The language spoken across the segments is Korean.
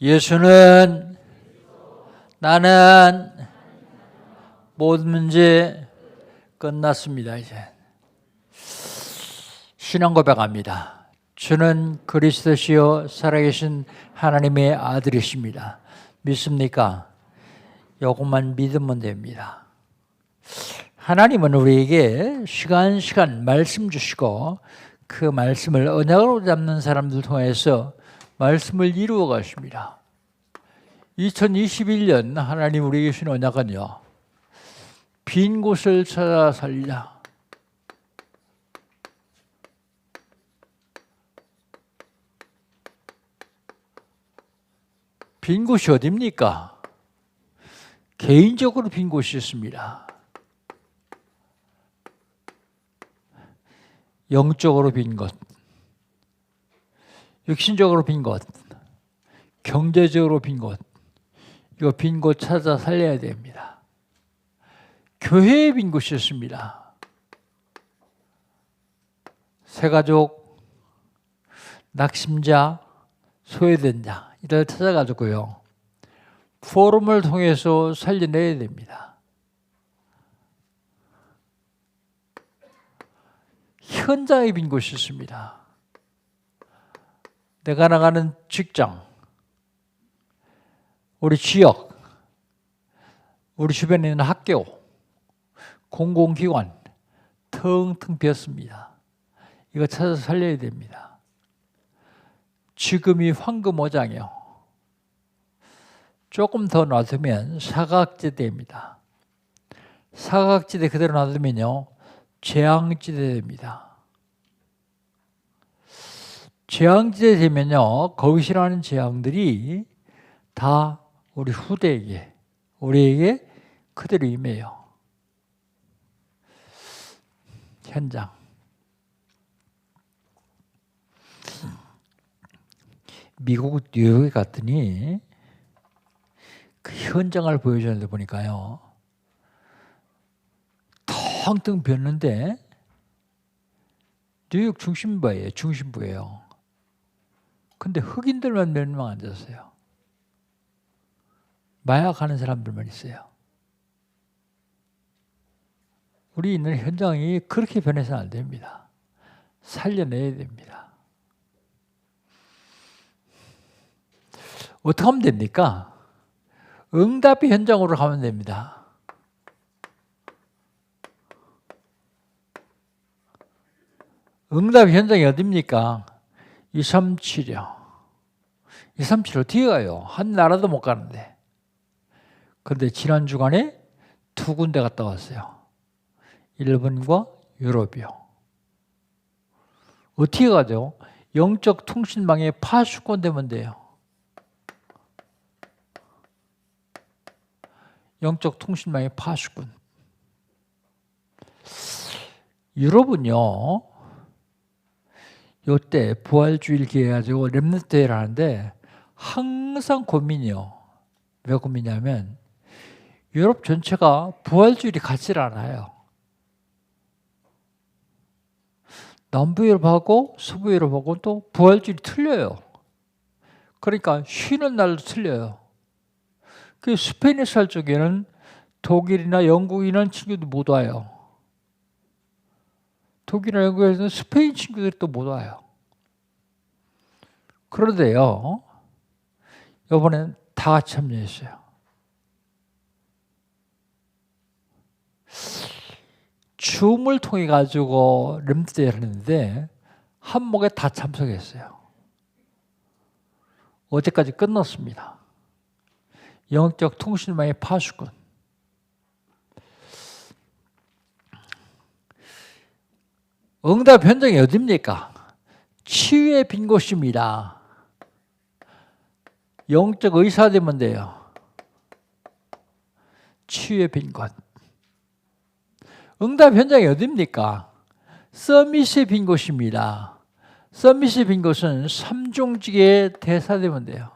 예수는 나는 모든 문제 끝났습니다. 이제 신앙 고백합니다. 주는 그리스도시요 살아계신 하나님의 아들이십니다. 믿습니까? 요것만 믿으면 됩니다. 하나님은 우리에게 시간 말씀 주시고 그 말씀을 언약으로 잡는 사람들 통해서 말씀을 이루어 가십니다. 2021년 하나님 우리에게 주신 언약은요, 빈 곳을 찾아 살리라. 빈 곳이 어디입니까? 개인적으로 빈 곳이 있습니다. 영적으로 빈 곳, 육신적으로 빈 곳, 경제적으로 빈 곳, 이거 빈 곳 찾아 살려야 됩니다. 교회에 빈 곳이 있습니다. 새가족, 낙심자, 소외된 자, 이를 찾아가지고요, 포럼을 통해서 살려내야 됩니다. 현장에 빈 곳이 있습니다. 내가 나가는 직장, 우리 지역, 우리 주변에 있는 학교, 공공기관 텅텅 비었습니다. 이거 찾아서 살려야 됩니다. 지금이 황금어장이요. 조금 더 놔두면 사각지대입니다. 사각지대 그대로 놔두면요, 재앙지대 됩니다. 재앙지대 되면요, 거기 싫어하는 재앙들이 다 우리 후대에게, 우리에게 그대로 임해요. 현장. 미국 뉴욕에 갔더니 그 현장을 보여주는데 보니까요, 텅텅 비었는데 뉴욕 중심부예요. 근데 흑인들만 몇 명 앉았어요. 마약하는 사람들만 있어요. 우리 있는 현장이 그렇게 변해서는 안 됩니다. 살려내야 됩니다. 어떻게 하면 됩니까? 응답의 현장으로 가면 됩니다. 응답의 현장이 어디입니까? 237이요. 237 어떻게 가요? 한 나라도 못 가는데. 그런데 지난 주간에 두 군데 갔다 왔어요. 일본과 유럽이요. 어떻게 가죠? 영적 통신망에 파수꾼 되면 돼요. 영적 통신망의 파수꾼. 유럽은요, 요때 부활주일 기회 가지고 렘넌트 대회를 하는데 항상 고민이요. 왜 고민이냐면 유럽 전체가 부활주일이 같질 않아요. 남부 유럽하고 서부 유럽하고 또 부활주일이 틀려요. 그러니까 쉬는 날도 틀려요. 그 스페인에 살 적에는 독일이나 영국이나 친구들 못 와요. 독일이나 영국에서는 스페인 친구들이 또 못 와요. 그런데요, 이번엔 다 같이 참여했어요. 줌을 통해 가지고 렘트대회를 했는데 한목에 다 참석했어요. 어제까지 끝났습니다. 영적 통신망의 파수꾼. 응답 현장이 어디입니까? 치유의 빈 곳입니다. 영적 의사 되면 돼요. 치유의 빈 곳. 응답 현장이 어디입니까? 서밋의 빈 곳입니다. 서밋의 빈 곳은 삼종직의 대사 되면 돼요.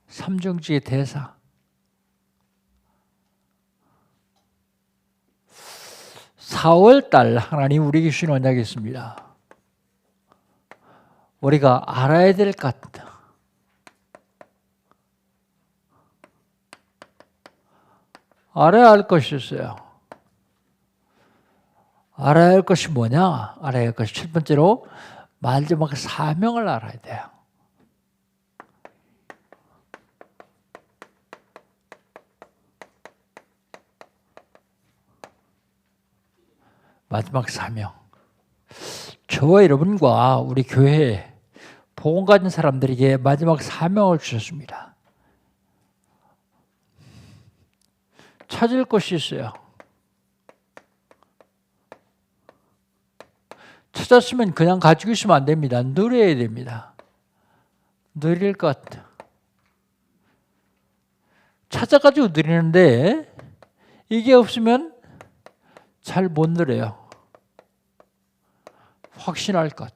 삼종직의 대사. 4월 달 하나님 우리에게 주신 언약이 있습니다. 우리가 알아야 될 것. 알아야 할 것이 있어요. 알아야 할 것이 뭐냐? 알아야 할 것이 첫 번째로 마지막 사명을 알아야 돼요. 마지막 사명. 저와 여러분과 우리 교회에 복음 가진 사람들에게 마지막 사명을 주셨습니다. 찾을 것이 있어요. 찾았으면 그냥 가지고 있으면 안 됩니다. 누려야 됩니다. 누릴 것. 찾아가지고 누리는데 이게 없으면 잘 못 누려요. 확신할 것.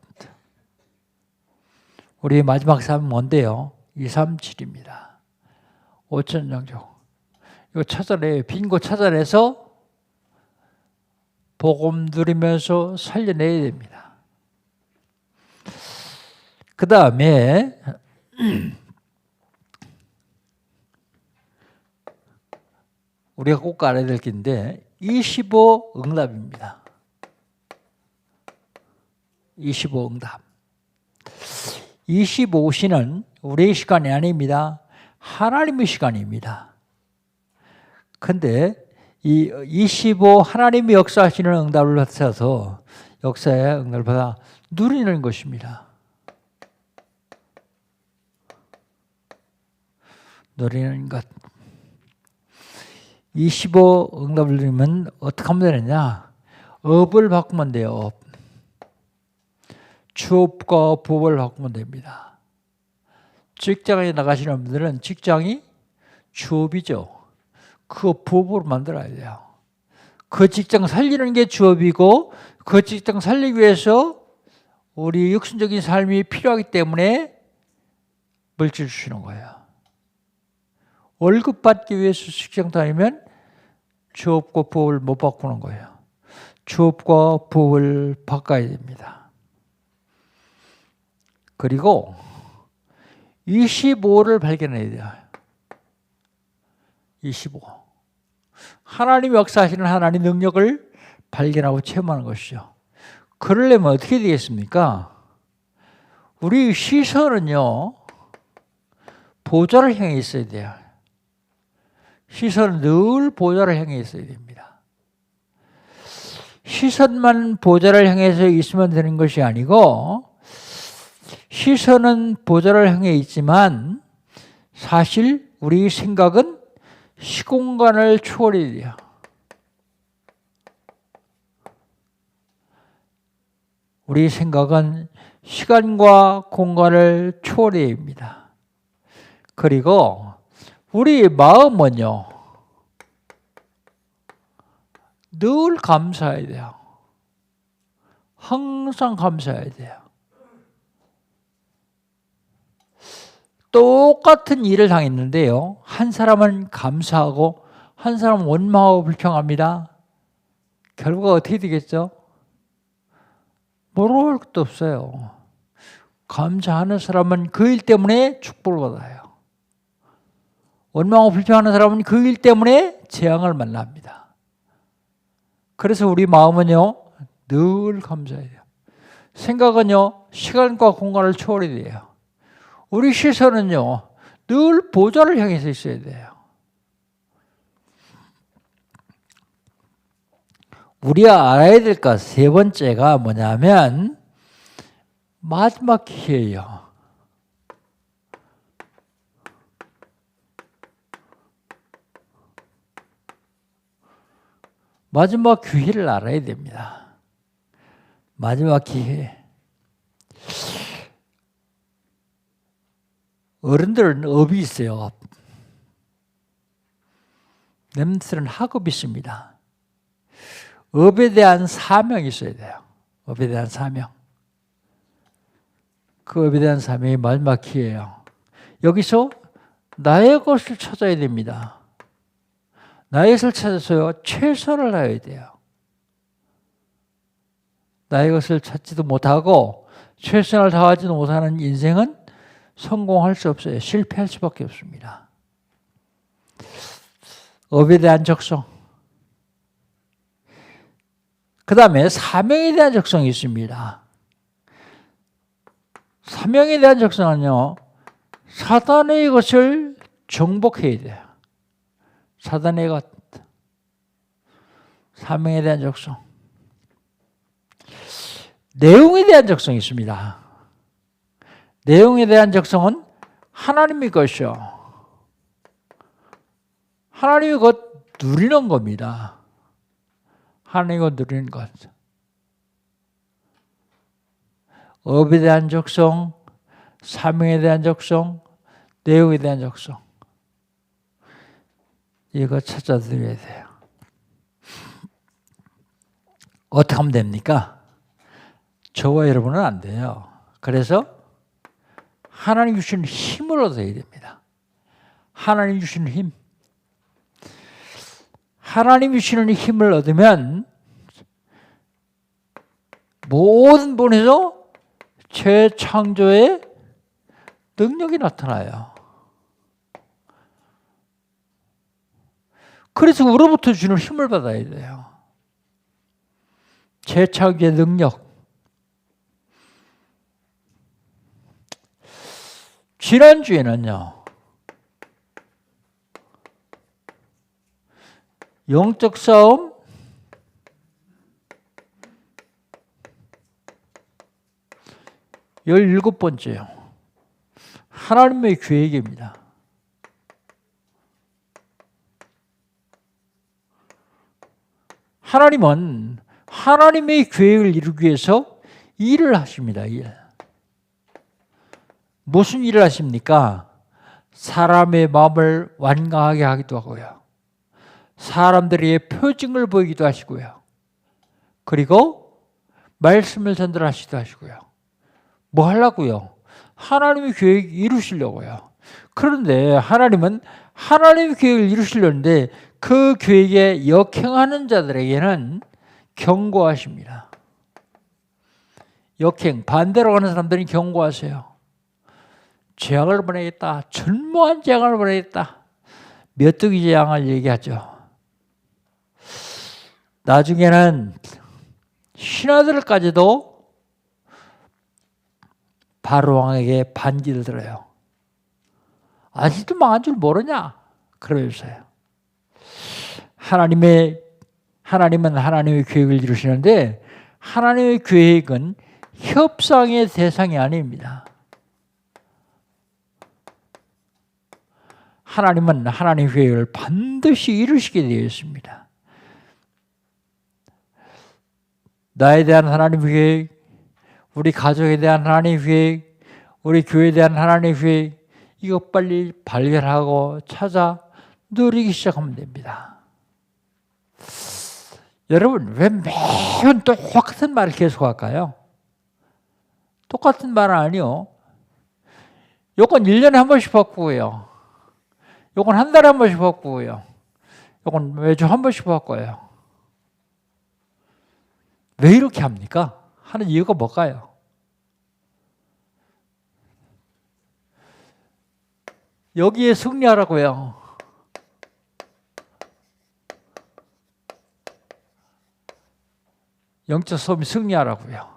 우리 마지막 사명은 뭔데요? 237입니다. 5천 정도. 이거 찾아내요. 빈 곳 찾아내서 복음 누리면서 살려내야 됩니다. 그 다음에 우리가 꼭 알아야 될 게인데 25 응답입니다. 25 응답. 25시는 우리의 시간이 아닙니다. 하나님의 시간입니다. 근데 이 25 하나님이 역사하시는 응답을 받아서 역사의 응답을 받아 누리는 것입니다. 누리는 것. 25 응답을 누리면 어떻게 하면 되느냐? 업을 바꾸면 돼요. 업. 주업과 부업을 바꾸면 됩니다. 직장에 나가시는 분들은 직장이 주업이죠. 그 부업으로 만들어야 돼요. 그 직장 살리는 게 주업이고 그 직장 살리기 위해서 우리 육신적인 삶이 필요하기 때문에 물질 주시는 거예요. 월급 받기 위해서 직장 다니면 주업과 부업을 못 바꾸는 거예요. 주업과 부업을 바꿔야 됩니다. 그리고 25를 발견해야 돼요. 25. 하나님 역사하시는 하나님 능력을 발견하고 체험하는 것이죠. 그러려면 어떻게 되겠습니까? 우리 시선은요, 보좌를 향해 있어야 돼요. 시선은 늘 보좌를 향해 있어야 됩니다. 시선만 보좌를 향해서 있으면 되는 것이 아니고 시선은 보좌를 향해 있지만 사실 우리 생각은 시공간을 초월해야 돼요. 우리 생각은 시간과 공간을 초월해야 합니다. 그리고 우리 마음은요, 늘 감사해야 돼요. 항상 감사해야 돼요. 똑같은 일을 당했는데요. 한 사람은 감사하고 한 사람은 원망하고 불평합니다. 결과가 어떻게 되겠죠? 모를 것도 없어요. 감사하는 사람은 그 일 때문에 축복을 받아요. 원망하고 불평하는 사람은 그 일 때문에 재앙을 만납니다. 그래서 우리 마음은요, 늘 감사해야 돼요. 생각은요, 시간과 공간을 초월해야 돼요. 우리 시선은요, 늘 보좌를 향해서 있어야 돼요. 우리가 알아야 될 것 세 번째가 뭐냐면 마지막 기회예요. 마지막 기회를 알아야 됩니다. 마지막 기회. 어른들은 업이 있어요. 업. 남들은 학업이 있습니다. 업에 대한 사명이 있어야 돼요. 업에 대한 사명. 그 업에 대한 사명이 마지막 기회예요. 여기서 나의 것을 찾아야 됩니다. 나의 것을 찾아서요, 최선을 다해야 돼요. 나의 것을 찾지도 못하고 최선을 다하지 못하는 인생은 성공할 수 없어요. 실패할 수밖에 없습니다. 업에 대한 적성. 그 다음에 사명에 대한 적성이 있습니다. 사명에 대한 적성은요, 사단의 것을 정복해야 돼요. 사단의 것. 사명에 대한 적성. 내용에 대한 적성이 있습니다. 내용에 대한 적성은 하나님의 것이요. 하나님의 것 누리는 겁니다. 하나님의 것 누리는 것. 업에 대한 적성, 사명에 대한 적성, 내용에 대한 적성. 이거 찾아드려야 돼요. 어떻게 하면 됩니까? 저와 여러분은 안 돼요. 그래서 하나님 주시는 힘을 얻어야 됩니다. 하나님 주시는 힘. 하나님 주시는 힘을 얻으면 모든 분에서 재창조의 능력이 나타나요. 그래서 우로부터 주는 힘을 받아야 돼요. 재창조의 능력. 지난주에는요, 영적 싸움, 열일곱 번째요. 하나님의 계획입니다. 하나님은 하나님의 계획을 이루기 위해서 일을 하십니다. 일. 무슨 일을 하십니까? 사람의 마음을 완강하게 하기도 하고요. 사람들에게 표징을 보이기도 하시고요. 그리고 말씀을 전달하시기도 하시고요. 뭐 하려고요? 하나님의 계획 이루시려고요. 그런데 하나님은 하나님의 계획을 이루시려는데 그 계획에 역행하는 자들에게는 경고하십니다. 역행, 반대로 가는 사람들은 경고하세요. 재앙을 보내겠다. 전무한 재앙을 보내겠다. 메뚜기 재앙을 얘기하죠. 나중에는 신하들까지도 바로 왕에게 반기를 들어요. 아직도 망한 줄 모르냐? 그러면서요. 하나님은 하나님의 계획을 이루시는데 하나님의 계획은 협상의 대상이 아닙니다. 하나님은 하나님의 계획을 반드시 이루시게 되어 있습니다. 나에 대한 하나님의 계획, 우리 가족에 대한 하나님의 계획, 우리 교회에 대한 하나님의 계획, 이거 빨리 발견하고 찾아 누리기 시작하면 됩니다. 여러분, 왜 매번 똑같은 말을 계속할까요? 똑같은 말은 아니요. 요건 1년에 한 번씩 바꾸고요. 요건 한 달에 한 번씩 바꾸고요. 요건 매주 한 번씩 바꿔요. 왜 이렇게 합니까? 하는 이유가 뭘까요? 여기에 승리하라고요. 영적 싸움에 승리하라고요.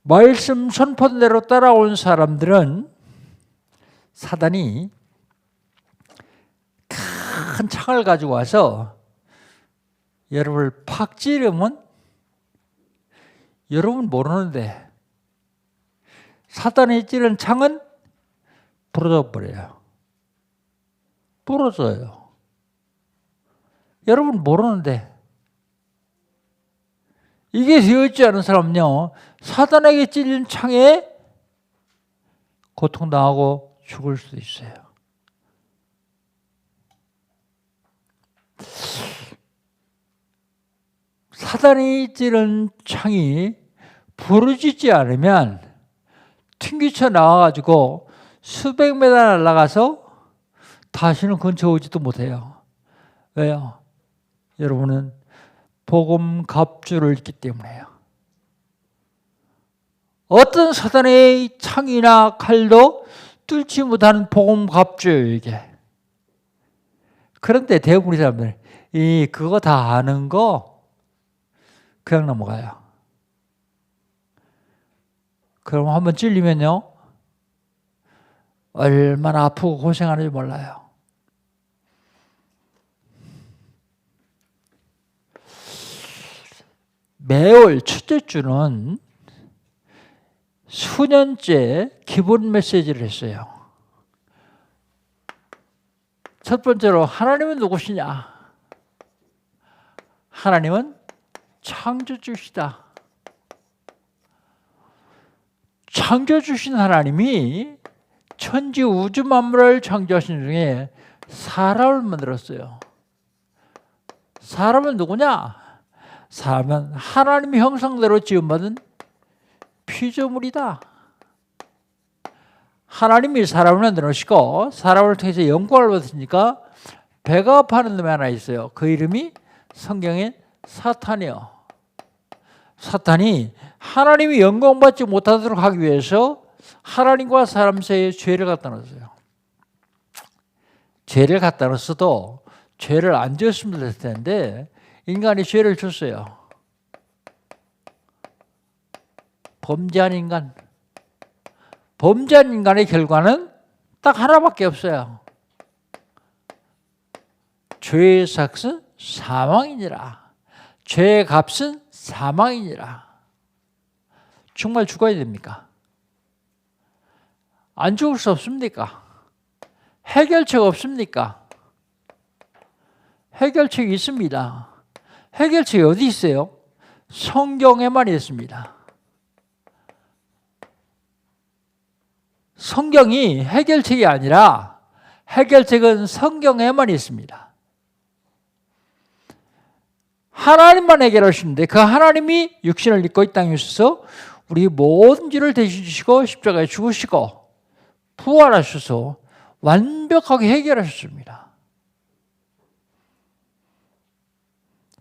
말씀 선포대로 따라온 사람들은 사단이 큰 창을 가지고 와서 여러분을 팍 찌르면 여러분 모르는데 사단이 찌른 창은 부러져 버려요. 부러져요. 여러분 모르는데 이게 되어있지 않은 사람은요, 사단에게 찔린 창에 고통당하고 죽을 수도 있어요. 사단이 찌른 창이 부러지지 않으면 튕기쳐 나와가지고 수백 메다 날아가서 다시는 근처 오지도 못해요. 왜요? 여러분은 복음 갑주를 있기 때문에요. 어떤 사단의 창이나 칼도 뚫지 못하는 복음갑주예요, 이게. 그런데 대부분의 사람들 그거 다 아는 거 그냥 넘어가요. 그럼 한번 찔리면요, 얼마나 아프고 고생하는지 몰라요. 매월 첫째 주는 수년째 기본 메시지를 했어요. 첫 번째로 하나님은 누구시냐? 하나님은 창조주시다. 창조주신 하나님이 천지 우주 만물을 창조하신 중에 사람을 만들었어요. 사람은 누구냐? 사람은 하나님의 형상대로 지음받은 피조물이다. 하나님이 사람을 만들어주시고 사람을 통해서 영광을 받으시니까 배가 아파하는 놈이 하나 있어요. 그 이름이 성경에 사탄이요. 사탄이 하나님이 영광받지 못하도록 하기 위해서 하나님과 사람 사이에 죄를 갖다 놨어요. 죄를 갖다 놨어도 죄를 안 지었으면 됐을 텐데 인간이 죄를 줬어요. 범죄한 인간. 범죄한 인간의 결과는 딱 하나밖에 없어요. 죄의 삭은 사망이니라. 죄의 값은 사망이니라. 정말 죽어야 됩니까? 안 죽을 수 없습니까? 해결책 없습니까? 해결책이 있습니다. 해결책이 어디 있어요? 성경에만 있습니다. 성경이 해결책이 아니라 해결책은 성경에만 있습니다. 하나님만 해결하시는데 그 하나님이 육신을 입고 이 땅에 오셔서 우리 모든 죄를 대신 주시고 십자가에 죽으시고 부활하셔서 완벽하게 해결하셨습니다.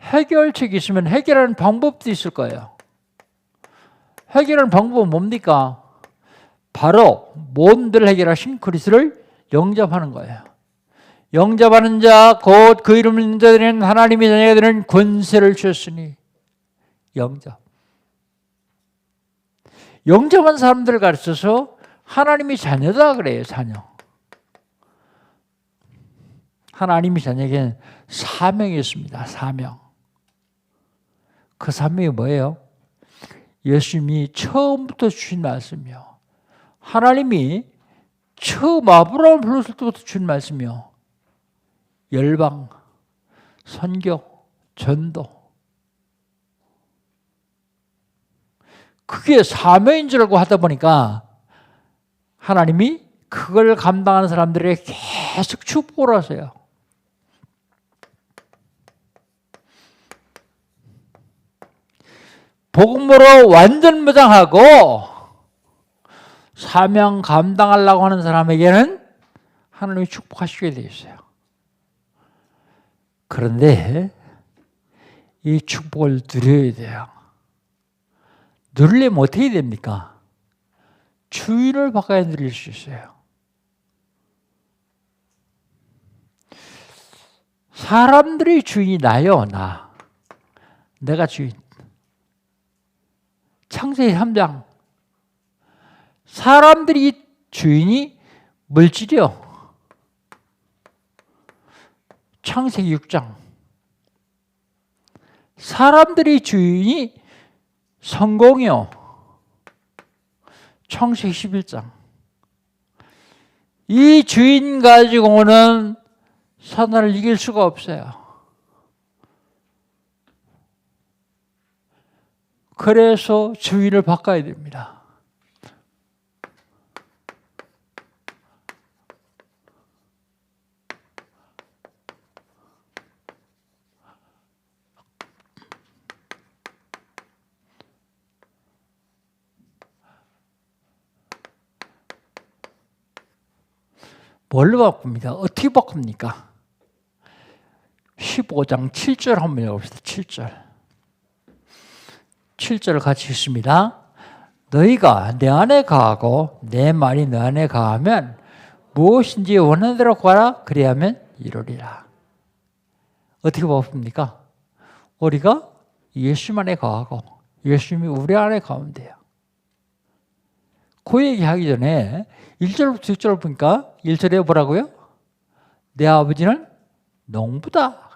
해결책이 있으면 해결하는 방법도 있을 거예요. 해결하는 방법은 뭡니까? 바로 모든 일을 해결하신 그리스도를 영접하는 거예요. 영접하는 자 곧 그 이름을 믿는 자들은 하나님의 자녀가 되는 권세를 주셨으니 영접. 영접한 사람들을 가르쳐서 하나님이 자녀다 그래요. 자녀. 하나님이 자녀에게는 사명이 있습니다. 사명. 그 사명이 뭐예요? 예수님이 처음부터 주신 말씀이요. 하나님이 처음 아브라함을 불렀을 때부터 준 말씀이요. 열방, 선교, 전도. 그게 사명인 줄 알고 하다 보니까 하나님이 그걸 감당하는 사람들에게 계속 축복을 하세요. 복음으로 완전 무장하고 사명 감당하려고 하는 사람에게는 하나님이 축복하시게 되어 있어요. 그런데 이 축복을 누려야 돼요. 누리려면 어떻게 됩니까? 주인을 바꿔야 누릴 수 있어요. 사람들이 주인이 나요, 나. 내가 주인. 창세기 3장. 사람들이 주인이 물질이요. 창세기 6장. 사람들이 주인이 성공이요. 창세기 11장. 이 주인 가지고는 사단을 이길 수가 없어요. 그래서 주인을 바꿔야 됩니다. 뭘로 바꿉니까? 어떻게 바꿉니까? 15장 7절 한번 읽어봅시다. 7절. 7절을 같이 읽습니다. 너희가 내 안에 거하고 내 말이 너 안에 거하면 무엇인지 원하는 대로 구하라. 그리하면 이루리라. 어떻게 보십니까? 우리가 예수 안에 거하고 예수님이 우리 안에 거하면 돼요. 그 얘기하기 전에 1절부터 6절을 보니까 1절에 뭐라고요? 내 아버지는 농부다.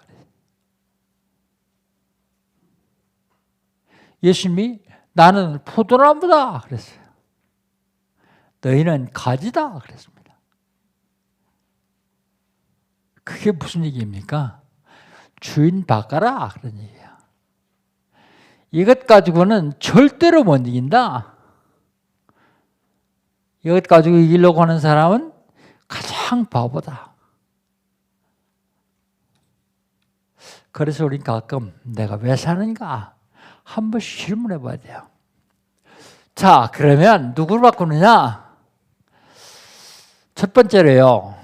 예수님이 나는 포도나무다 그랬어요. 너희는 가지다 그랬습니다. 그게 무슨 얘기입니까? 주인 바꿔라 그런 얘기예요. 이것 가지고는 절대로 못 이긴다. 이것 가지고 이기려고 하는 사람은 가장 바보다. 그래서 우리는 가끔 내가 왜 사는가 한 번씩 질문해 봐야 돼요. 자, 그러면 누구를 바꾸느냐? 첫 번째로요.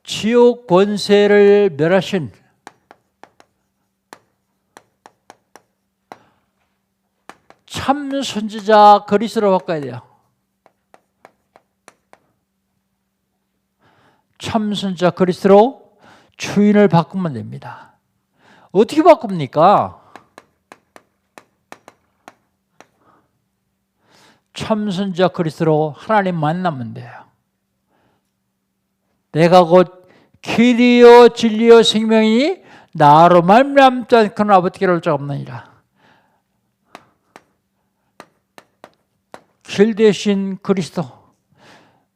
지옥 권세를 멸하신 참 선지자 그리스도로 바꿔야 돼요. 참 선지자 그리스도로 주인을 바꾸면 됩니다. 어떻게 바꿉니까? 참 선지자 그리스도로 하나님 만나면 돼요. 내가 곧 길이요 진리요 생명이니 나로 말미암지 않고는 아버지께로 올 자 없느니라. 길 대신 그리스도.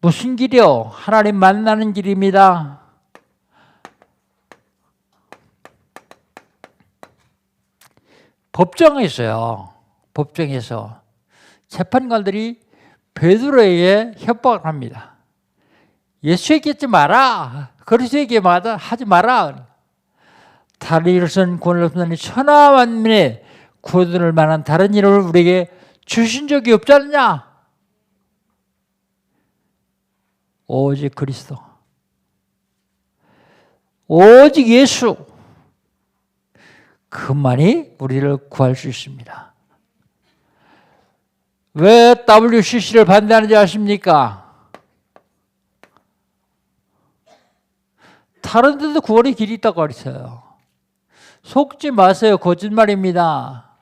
무슨 길이요? 하나님 만나는 길입니다. 법정에서요. 법정에서 재판관들이 베드로에게 협박을 합니다. 예수에게 하지 마라. 그리스도에게 하지 마라. 다른 일은 구원을 없으니 천하 만민의 구원을 만한 다른 이름을 우리에게 주신 적이 없지 않느냐? 오직 그리스도. 오직 예수. 그만이 우리를 구할 수 있습니다. 왜 WCC를 반대하는지 아십니까? 다른 데도 구원의 길이 있다고 가르쳐요. 속지 마세요. 거짓말입니다.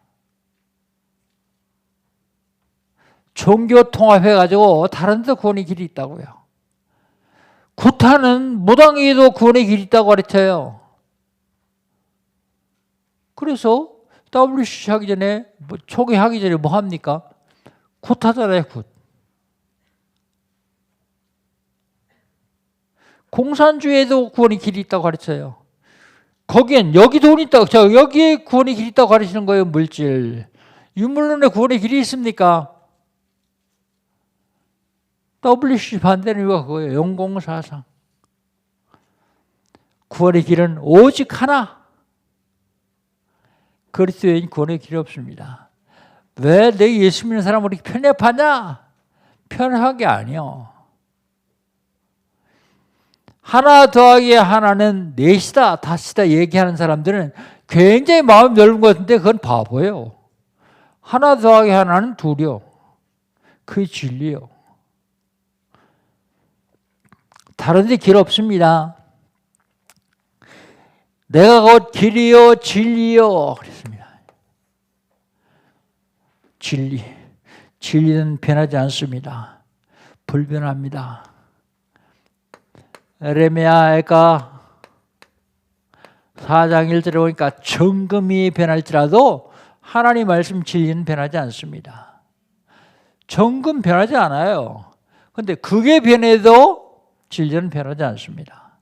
종교 통합해가지고 다른 데도 구원의 길이 있다고요. 구타는 무당에도 구원의 길이 있다고 가르쳐요. 그래서 WCC 하기 전에, 초기하기 전에 뭐 합니까? 굿하잖아요, 굿. 공산주의에도 구원의 길이 있다고 가르쳐요. 거기엔 여기 돈이 있다고, 여기에 구원의 길이 있다고 가르치는 거예요, 물질. 유물론에 구원의 길이 있습니까? WCC 반대는 이유가 그거예요. 영공사상. 구원의 길은 오직 하나. 그리스도 외엔 구원의 길이 없습니다. 왜 내 예수 믿는 사람을 이렇게 편협하냐? 편협한 게 아니요. 하나 더하기 하나는 넷이다, 다시다 얘기하는 사람들은 굉장히 마음이 넓은 것 같은데 그건 바보예요. 하나 더하기 하나는 둘이요. 그게 진리요. 다른 데 길 없습니다. 내가 곧 길이요 진리요 그랬습니다. 진리는 변하지 않습니다. 불변합니다. 에레미야가 4장 1절에 보니까 정금이 변할지라도 하나님 말씀 진리는 변하지 않습니다. 정금 변하지 않아요. 그런데 그게 변해도 진리는 변하지 않습니다.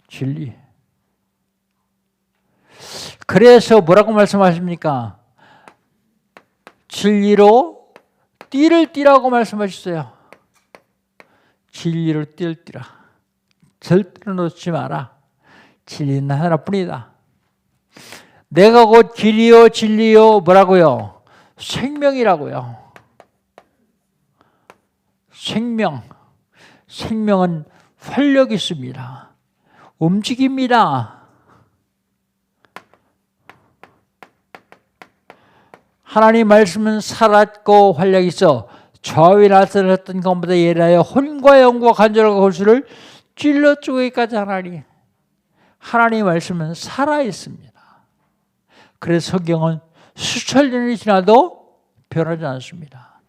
진리. 그래서 뭐라고 말씀하십니까? 진리로 띠를 띠라고 말씀하셨어요. 진리로 띠를 띠라. 절대로 놓지 마라. 진리는 하나뿐이다. 내가 곧 길이요 진리요 뭐라고요? 생명이라고요. 생명은 활력이 있습니다. 움직입니다. 하나님 말씀은 살았고 활력이 있어 좌우에 나타났던 것보다 예리하여 혼과 영과 관절과 골수를 찔러 쪼개기까지 하나니 하나님 말씀은 살아있습니다. 그래서 성경은 수천 년이 지나도 변하지 않습니다.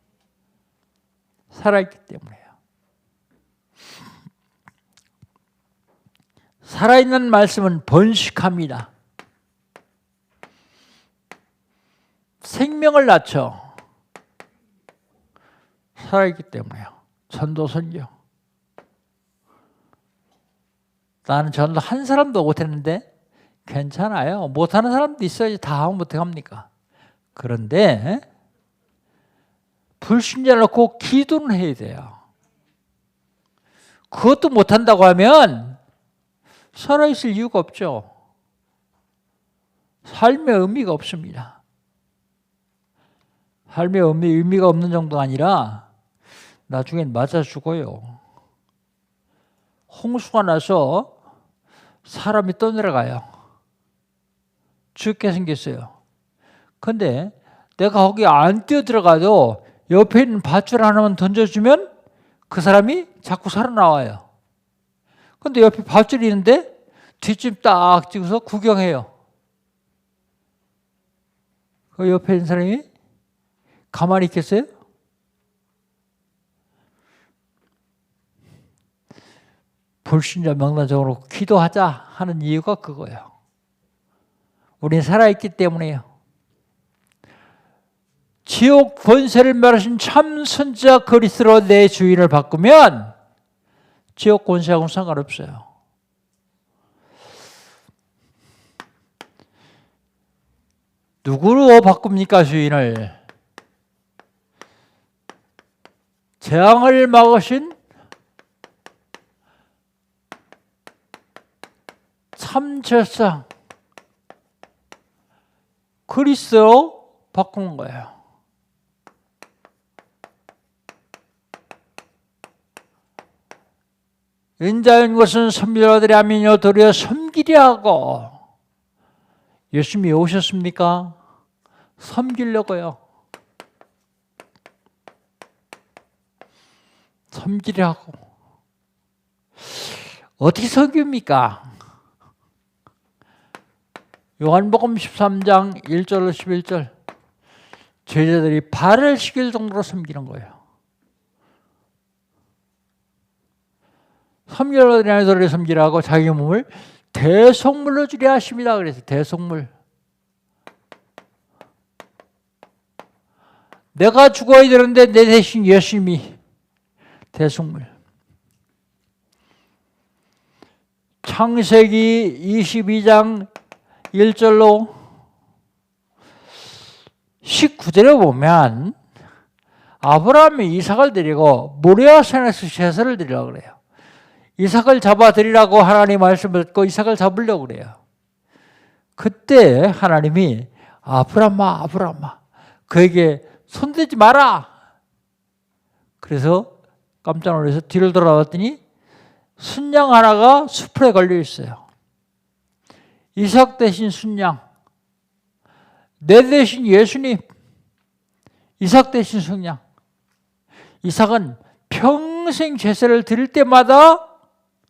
살아있기 때문에요. 살아있는 말씀은 번식합니다. 생명을 낳죠. 살아있기 때문에요. 전도 선교. 나는 전도 한 사람도 못했는데 괜찮아요. 못하는 사람도 있어야지 다 하면 어떡합니까? 그런데 불신자 놓고 기도는 해야 돼요. 그것도 못한다고 하면 살아있을 이유가 없죠. 삶의 의미가 없습니다. 삶의 의미가 없는 정도가 아니라 나중엔 맞아 죽어요. 홍수가 나서 사람이 떠내려가요. 죽게 생겼어요. 근데 내가 거기 안 뛰어들어가도 옆에 있는 밧줄 하나만 던져주면 그 사람이 자꾸 살아나와요. 근데 옆에 밧줄이 있는데 뒷짐 딱 찍어서 구경해요. 그 옆에 있는 사람이 가만히 있겠어요? 불신자 명단적으로 기도하자 하는 이유가 그거예요. 우리는 살아있기 때문에요. 지옥 권세를 멸하신 참 선지자 그리스도로 내 주인을 바꾸면 지옥 권세하고는 상관없어요. 누구로 바꿉니까 주인을? 재앙을 막으신 참제상 그리스도로 바꾸는 거예요. 인자인 것은 섬기려들이 아니요 도리어 섬기려 하고. 예수님이 오셨습니까? 섬기려고요. 섬기려 하고. 어떻게 섬깁니까? 요한복음 13장 1절로 11절 제자들이 발을 시킬 정도로 섬기는 거예요. 섬기려들이 아니요 도리어 섬기려 하고 자기 몸을 대속물로 주려 하십니다. 그래서 대속물. 내가 죽어야 되는데 내 대신 예수님이 대속물. 창세기 22장 1절로 19절에 보면 아브라함이 이삭을 데리고 모리아산에서 제사를 드리려고 그래요. 이삭을 잡아드리라고 하나님 말씀을 듣고 이삭을 잡으려고 그래요. 그때 하나님이 아브라함아 그에게 손대지 마라. 그래서 깜짝 놀라서 뒤를 돌아봤더니 순양 하나가 숲에 걸려 있어요. 이삭 대신 순양, 내 대신 예수님, 이삭 대신 순양. 이삭은 평생 제사를 드릴 때마다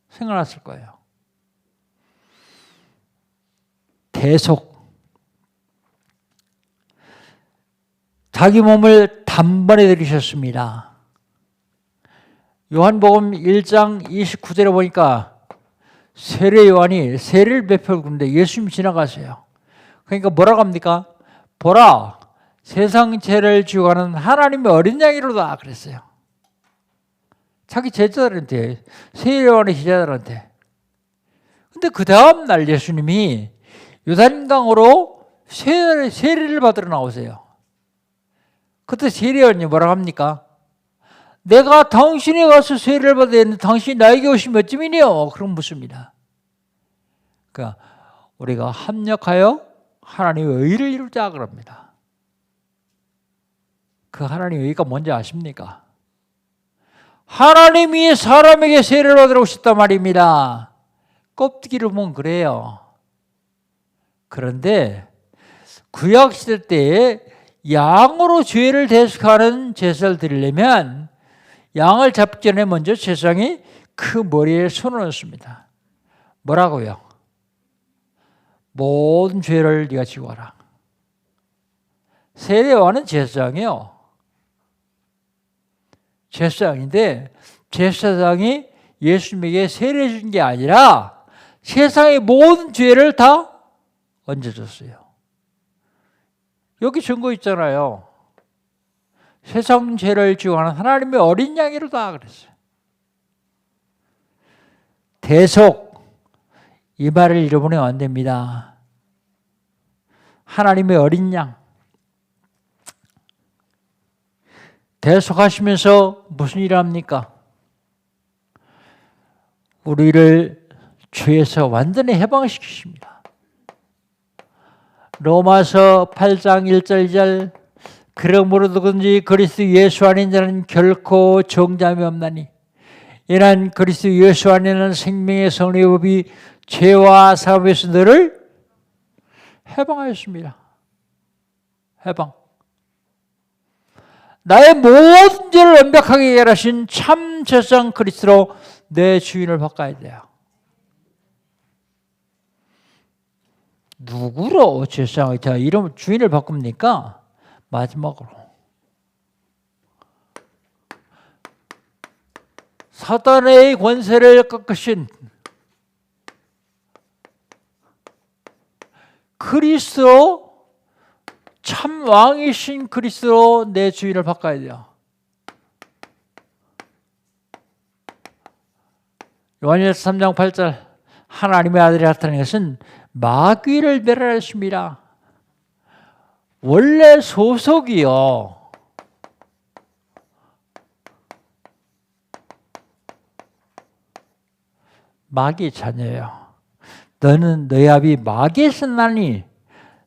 생각났을 거예요. 대속. 자기 몸을 단번에 들이셨습니다. 요한복음 1장 29절에 보니까 세례 요한이 세례를 베풀는데 예수님이 지나가세요. 그러니까 뭐라고 합니까? 보라, 세상 죄를 지고 가는 하나님의 어린 양이로다 그랬어요. 자기 제자들한테, 세례 요한의 제자들한테. 근데 그 다음 날 예수님이 요단강으로 세례를 받으러 나오세요. 그때 세례 요한이 뭐라고 합니까? 내가 당신에 가서 세례를 받아야 했는데 당신이 나에게 오시면 어찌미니요? 그럼 묻습니다. 그러니까 우리가 합력하여 하나님의 의를 이루자 그럽니다. 그 하나님의 의가 뭔지 아십니까? 하나님이 사람에게 세례를 받으러 오셨단 말입니다. 껍데기를 보면 그래요. 그런데 구약시대 때에 양으로 죄를 대속하는 제사를 드리려면 양을 잡기 전에 먼저 제사장이 그 머리에 손을 얹습니다. 뭐라고요? 모든 죄를 네가 지고 가라. 세례요한은 제사장이요. 제사장인데 제사장이 예수님에게 세례 준 게 아니라 세상의 모든 죄를 다 얹어줬어요. 여기 증거 있잖아요. 세상 죄를 지고 가는 하나님의 어린 양이로다 그랬어요. 대속, 이 말을 잃어버리면 안 됩니다. 하나님의 어린 양. 대속하시면서 무슨 일을 합니까? 우리를 죄에서 완전히 해방시키십니다. 로마서 8장 1절 2절 그러므로 누구든지 그리스도 예수 안에 있는 자는 결코 정죄함이 없나니 이는 그리스도 예수 안에는 생명의 성령의 법이 죄와 사업에서 너를 해방하였습니다. 해방. 나의 모든 죄를 완벽하게 해결하신 참 제사장 그리스도로 내 주인을 바꿔야 돼요. 누구로 제사장을 제가 이름 주인을 바꿉니까? 마지막으로 사단의 권세를 꺾으신 그리스도 참 왕이신 그리스도로 내 주인을 바꿔야 돼요. 요한일서 3장 8절 하나님의 아들이 나타난 것은 마귀를 멸하였습니다. 원래 소속이요. 마귀 자녀예요. 너는 너희 아비 마귀에서 나니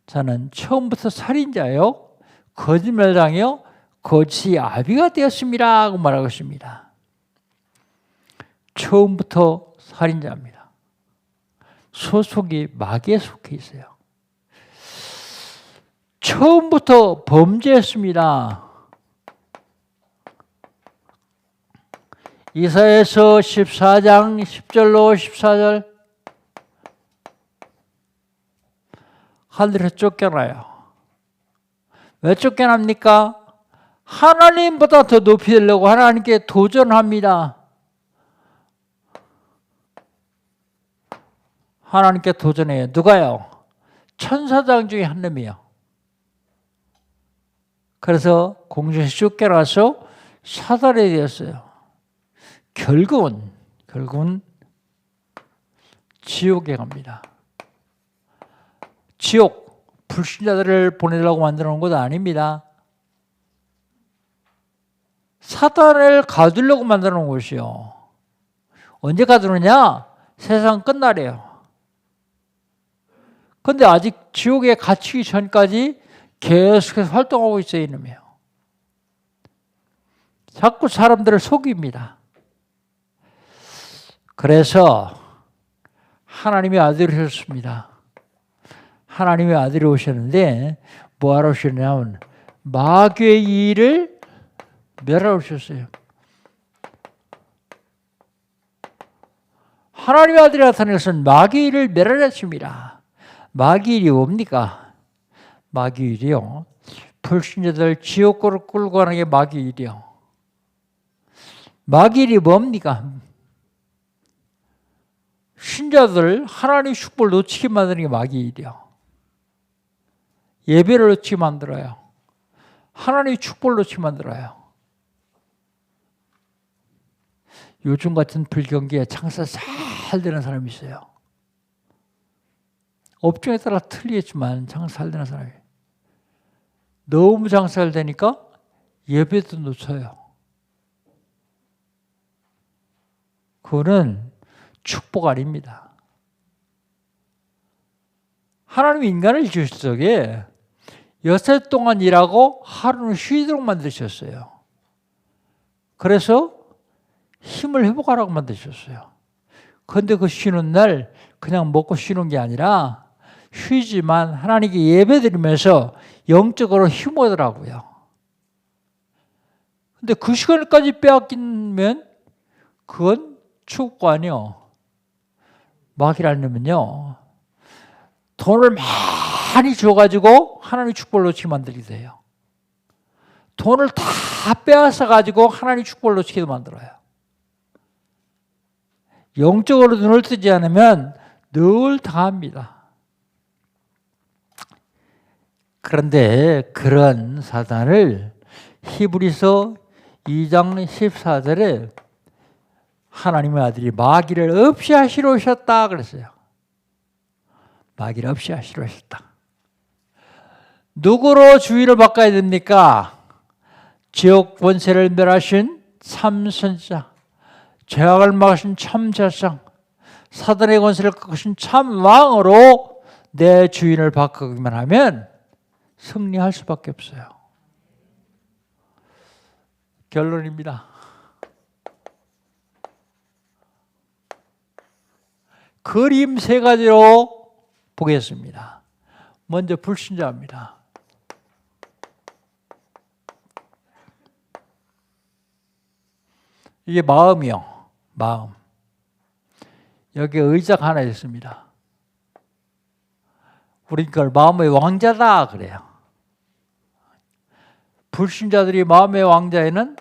저는 처음부터 살인자요 거짓말장이요 거짓의 아비가 되었습니다 하고 말하고 있습니다. 처음부터 살인자입니다. 소속이 마귀에 속해 있어요. 처음부터 범죄했습니다. 이사야서 14장 10절로 14절 하늘에서 쫓겨나요. 왜 쫓겨납니까? 하나님보다 더 높이 되려고 하나님께 도전합니다. 하나님께 도전해요. 누가요? 천사장 중에 한 놈이요. 그래서 공중에서 쫓겨나서 사살이 되었어요. 결국은 지옥에 갑니다. 지옥, 불신자들을 보내려고 만들어 놓은 것도 아닙니다. 사단을 가두려고 만들어 놓은 것이요. 언제 가두느냐? 세상 끝날이에요. 근데 아직 지옥에 갇히기 전까지 계속해서 활동하고 있어요, 이놈이요. 자꾸 사람들을 속입니다. 그래서 하나님의 아들이 오셨습니다. 하나님의 아들이 오셨는데 뭐하러 오셨냐면 마귀의 일을 멸하러 오셨어요. 하나님의 아들이 나타나서는 마귀의 일을 멸하려 했습니다. 마귀의 일이 뭡니까? 마귀의 일이요. 불신자들 지옥으로 끌고 가는 게 마귀의 일이요. 마귀의 일이 뭡니까? 신자들 하나님의 축복을 놓치게 만드는 게 마귀의 일이요. 예배를 놓치게 만들어요. 하나님의 축복을 놓치게 만들어요. 요즘 같은 불경기에 장사 잘 되는 사람이 있어요. 업종에 따라 틀리겠지만 장사 잘 되는 사람이 너무 장사 잘 되니까 예배도 놓쳐요. 그거는 축복 아닙니다. 하나님이 인간을 지으실 적에 6해 동안 일하고 하루는 쉬도록 만드셨어요. 그래서 힘을 회복하라고 만드셨어요. 그런데 그 쉬는 날 그냥 먹고 쉬는 게 아니라 쉬지만 하나님께 예배드리면서 영적으로 힘오더라고요. 근데 그 시간까지 빼앗기면 그건 축복이 아니요. 마귀라면요. 돈을 많이 줘가지고 하나님 축복을 놓치게 만들게 돼요. 돈을 다 빼앗아가지고 하나님 축복을 놓치게 만들어요. 영적으로 눈을 뜨지 않으면 늘 당합니다. 그런데 그런 사단을 히브리서 2장 14절에 하나님의 아들이 마귀를 없이 하시러 오셨다 그랬어요. 마귀를 없이 하시러 오셨다. 누구로 주의를 바꿔야 됩니까? 지옥 권세를 멸하신 참선자, 죄악을 막으신 참제사장, 사단의 권세를 꺾으신 참왕으로 내 주인을 바꾸기만 하면 승리할 수밖에 없어요. 결론입니다. 그림 세 가지로 보겠습니다. 먼저 불신자입니다. 이게 마음이요. 마음. 여기 의자가 하나 있습니다. 우리 그걸 마음의 왕자다 그래요. 불신자들이 마음의 왕자에는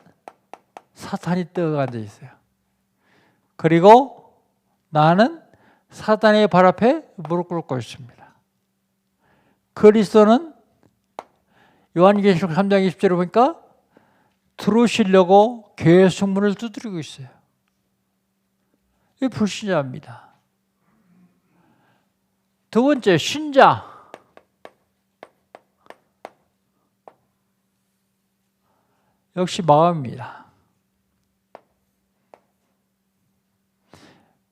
사탄이 떡 앉아 있어요. 그리고 나는 사탄의 발 앞에 무릎 꿇고 있습니다. 그리스도는 요한계시록 3장 20절에 보니까 들어오시려고 교회 성문을 두드리고 있어요. 이게 불신자입니다. 두 번째, 신자. 역시 마음입니다.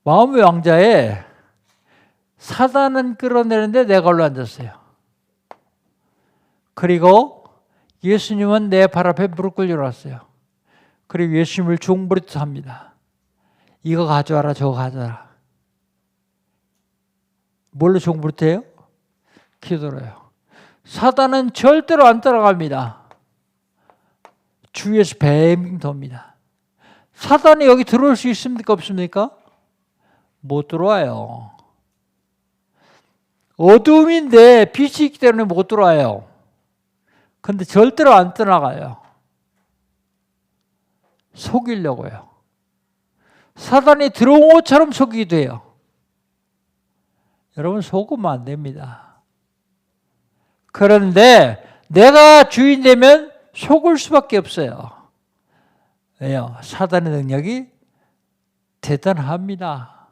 마음의 왕자에 사단은 끌어내는데 내가 올라앉았어요. 그리고 예수님은 내 발 앞에 무릎 꿇려 놨어요. 그리고 예수님을 종부리듯 합니다. 이거 가져와라, 저거 가져와라. 뭘로 종부리듯 해요? 기도로요. 사단은 절대로 안 따라갑니다. 주위에서 뱅 돕니다. 사단이 여기 들어올 수 있습니까? 없습니까? 못 들어와요. 어둠인데 빛이 있기 때문에 못 들어와요. 근데 절대로 안 떠나가요. 속이려고요. 사단이 들어온 것처럼 속이기도 해요. 여러분 속으면 안 됩니다. 그런데 내가 주인 되면 속을 수밖에 없어요. 왜요? 사단의 능력이 대단합니다.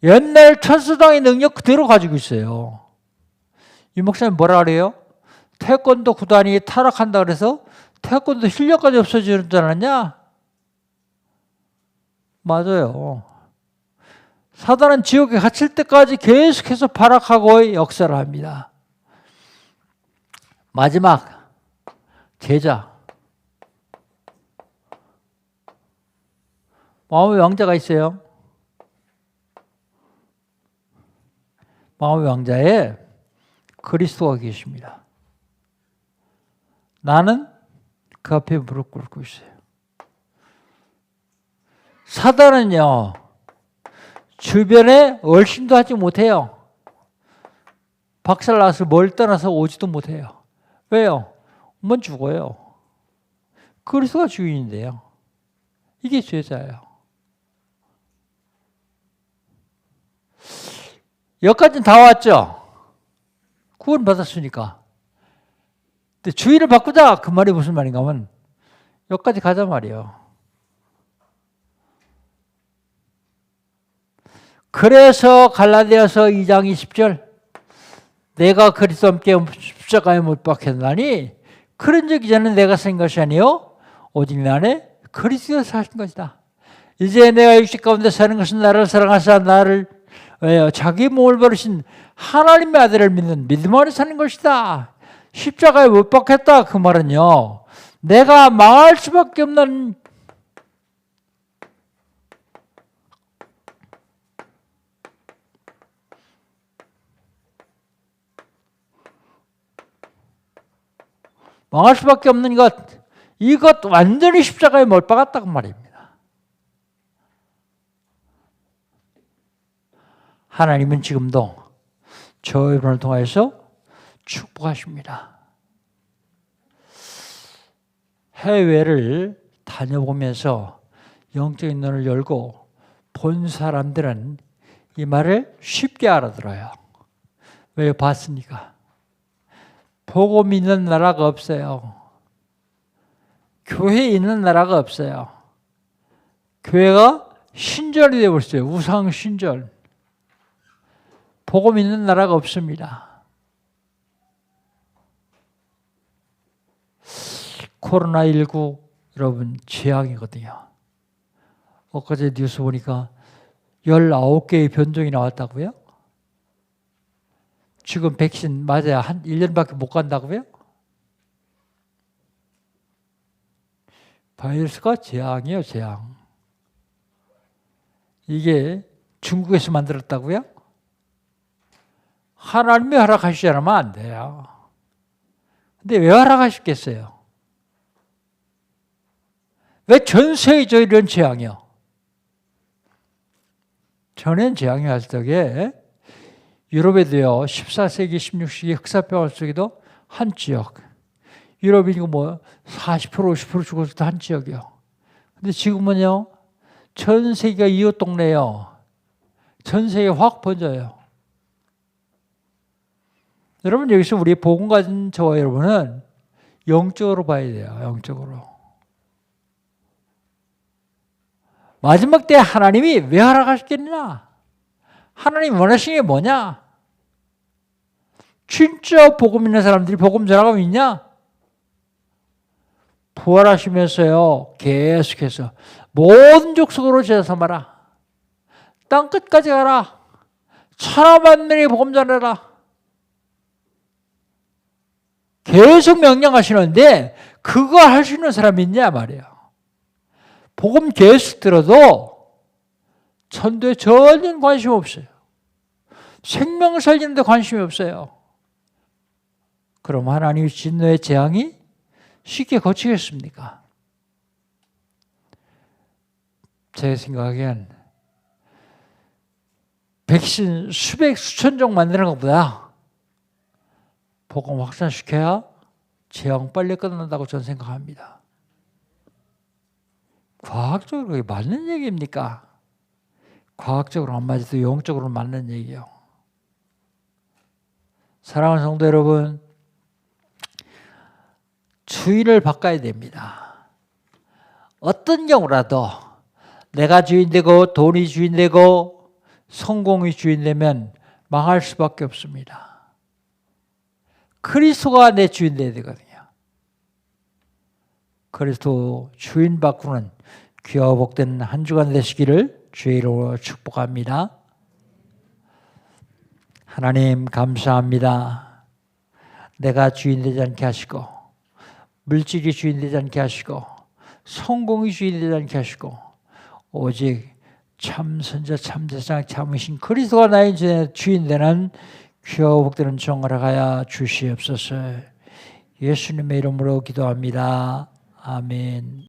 옛날 천수당의 능력 그대로 가지고 있어요. 이 목사님 뭐라 그래요? 태권도 구단이 타락한다 그래서 태권도 실력까지 없어지는 줄 알았냐? 맞아요. 사단은 지옥에 갇힐 때까지 계속해서 발악하고 역사를 합니다. 마지막 제자. 마음의 왕자가 있어요. 마음의 왕자에 그리스도가 계십니다. 나는 그 앞에 무릎 꿇고 있어요. 사단은요, 주변에 얼씬도 하지 못해요. 박살나서 뭘 떠나서 오지도 못해요. 왜요? 오면 죽어요. 그리스도가 주인인데요. 이게 죄자예요. 여기까지는 다 왔죠? 구원 받았으니까. 근데 주의를 바꾸자 그 말이 무슨 말인가 하면 여기까지 가자 말이에요. 그래서 갈라디아서 2장 20절 내가 그리스도와 함께 십자가에 못 박혔나니 그런 적 이전에 내가 산 것이 아니요 오직 내 안에 그리스도가 사신 것이다. 이제 내가 육신 가운데 사는 것은 나를 사랑하사 나를 자기 몸을 버리신 하나님의 아들을 믿는 믿음 안에 사는 것이다. 십자가에 못 박혔다 그 말은요 내가 망할 수밖에 없는 망할 수밖에 없는 것, 이것 완전히 십자가에 못 박았다고 말입니다. 하나님은 지금도 저 여러분을 통해서 축복하십니다. 해외를 다녀보면서 영적인 눈을 열고 본 사람들은 이 말을 쉽게 알아들어요. 왜 봤으니까. 복음 있는 나라가 없어요. 교회 있는 나라가 없어요. 교회가 신절이 되어버렸어요. 우상 신절. 복음 있는 나라가 없습니다. 코로나19 여러분 재앙이거든요. 엊그제 뉴스 보니까 19개의 변종이 나왔다고요? 지금 백신 맞아야 한 1년밖에 못 간다고요? 바이러스가 재앙이에요, 재앙. 이게 중국에서 만들었다고요? 하나님이 허락하시지 않으면 안 돼요. 근데 왜 허락하셨겠어요? 왜 전 세계적으로 이런 재앙이요? 전엔 재앙이 왔을 적에 유럽에도요, 14세기, 16세기 흑사병 속에도 한 지역, 유럽이 뭐 40%, 50% 죽었을 때 한 지역이요. 근데 지금은요, 전 세계가 이웃 동네요. 전 세계에 확 번져요. 여러분, 여기서 우리 복음 가진 저와 여러분은 영적으로 봐야 돼요, 영적으로. 마지막 때 하나님이 왜 허락하셨겠느냐? 하나님 원하시는 게 뭐냐? 진짜 복음 있는 사람들이 복음 전하고 있냐? 부활하시면서요, 계속해서 모든 족속으로 제자 삼아라. 땅 끝까지 가라. 천하 만민에게 복음 전하라. 계속 명령하시는데 그거 할 수 있는 사람이 있냐 말이에요. 복음 계속 들어도 천도에 전혀 관심 없어요. 생명 살리는 데 관심이 없어요. 그럼 하나님의 진노의 재앙이 쉽게 거치겠습니까? 제 생각엔 백신 수백 수천 종 만드는 것보다 복음 확산시켜야 재앙 빨리 끝난다고 저는 생각합니다. 과학적으로 그게 맞는 얘기입니까? 과학적으로 안 맞아도 영적으로 맞는 얘기예요. 사랑하는 성도 여러분, 주인을 바꿔야 됩니다. 어떤 경우라도 내가 주인 되고 돈이 주인 되고 성공이 주인 되면 망할 수밖에 없습니다. 그리스도가 내 주인 되어야 되거든요. 그리스도 주인 바꾸는 귀하고 복된 한 주간 되시기를 주의 이름으로 축복합니다. 하나님 감사합니다. 내가 주인 되지 않게 하시고 물질이 주인 되지 않게 하시고 성공이 주인 되지 않게 하시고 오직 참 선자 참 제사장 참으신 그리스도가 나의 주인 되는 귀하고 복되는 종을 하여 주시옵소서. 예수님의 이름으로 기도합니다. 아멘.